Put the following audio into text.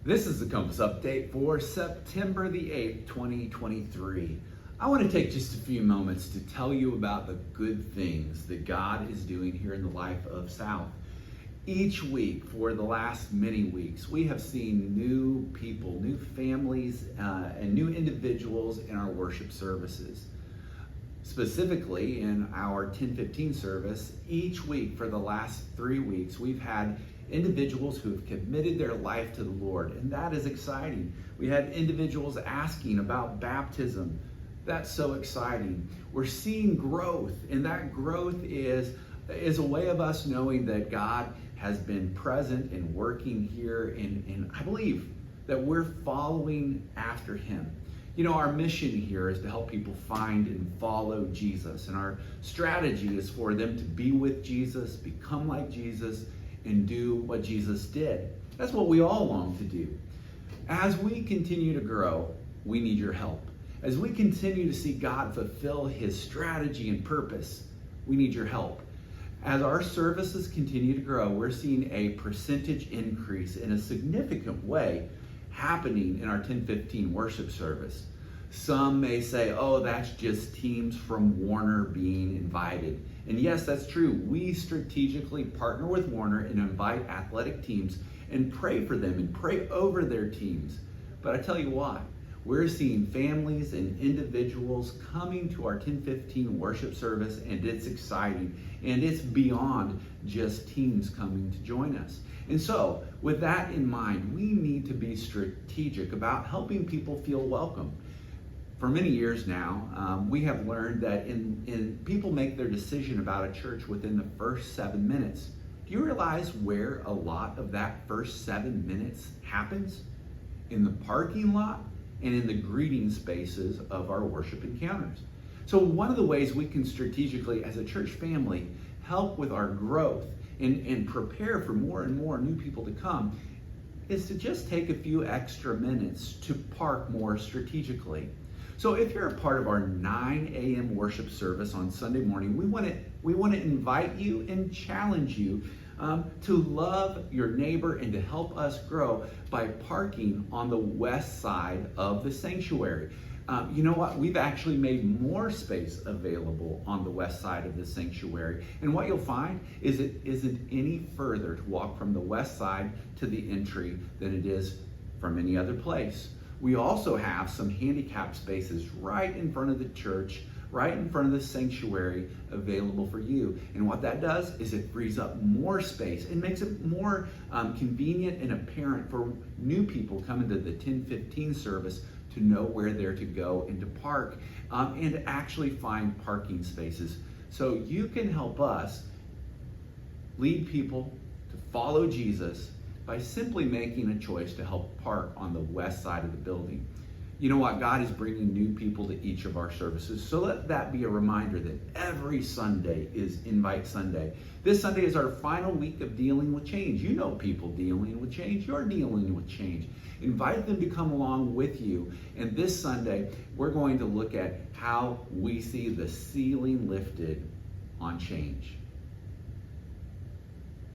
This is the Compass Update for September the 8th, 2023. I want to take just a few moments to tell you about the good things that God is doing here in the life of South. Each week for the last many weeks, we have seen new people, new families, and new individuals in our worship services. Specifically in our 10:15 service, each week for the last 3 weeks, we've had individuals who have committed their life to the Lord, and that is exciting. We had individuals asking about baptism. That's so exciting. We're seeing growth, and that growth is a way of us knowing that God has been present and working here, and I believe that we're following after Him. You know, our mission here is to help people find and follow Jesus, and our strategy is for them to be with Jesus, become like Jesus, and do what Jesus did. That's what we all long to do. As we continue to grow, we need your help. As we continue to see God fulfill His strategy and purpose, we need your help. As our services continue to grow, we're seeing a percentage increase in a significant way happening in our 10:15 worship service. Some may say, oh, that's just teams from Warner being invited. And yes, that's true. We strategically partner with Warner and invite athletic teams and pray for them and pray over their teams. But I tell you what, we're seeing families and individuals coming to our 10:15 worship service, and it's exciting. And it's beyond just teams coming to join us. And so, with that in mind, we need to be strategic about helping people feel welcome. For many years now, we have learned that in people make their decision about a church within the first 7 minutes. Do you realize where a lot of that first 7 minutes happens? In the parking lot and in the greeting spaces of our worship encounters. So one of the ways we can strategically, as a church family, help with our growth and prepare for more and more new people to come is to just take a few extra minutes to park more strategically. So if you're a part of our 9 a.m. worship service on Sunday morning, we want to invite you and challenge you to love your neighbor and to help us grow by parking on the west side of the sanctuary. You know what? We've actually made more space available on the west side of the sanctuary. And what you'll find is it isn't any further to walk from the west side to the entry than it is from any other place. We also have some handicap spaces right in front of the church, right in front of the sanctuary available for you. And what that does is it frees up more space and makes it more convenient and apparent for new people coming to the 10:15 service to know where they're to go and to park and to actually find parking spaces. So you can help us lead people to follow Jesus by simply making a choice to help park on the west side of the building. You know what? God is bringing new people to each of our services. So let that be a reminder that every Sunday is Invite Sunday. This Sunday is our final week of dealing with change. You know people dealing with change. You're dealing with change. Invite them to come along with you. And this Sunday, we're going to look at how we see the ceiling lifted on change.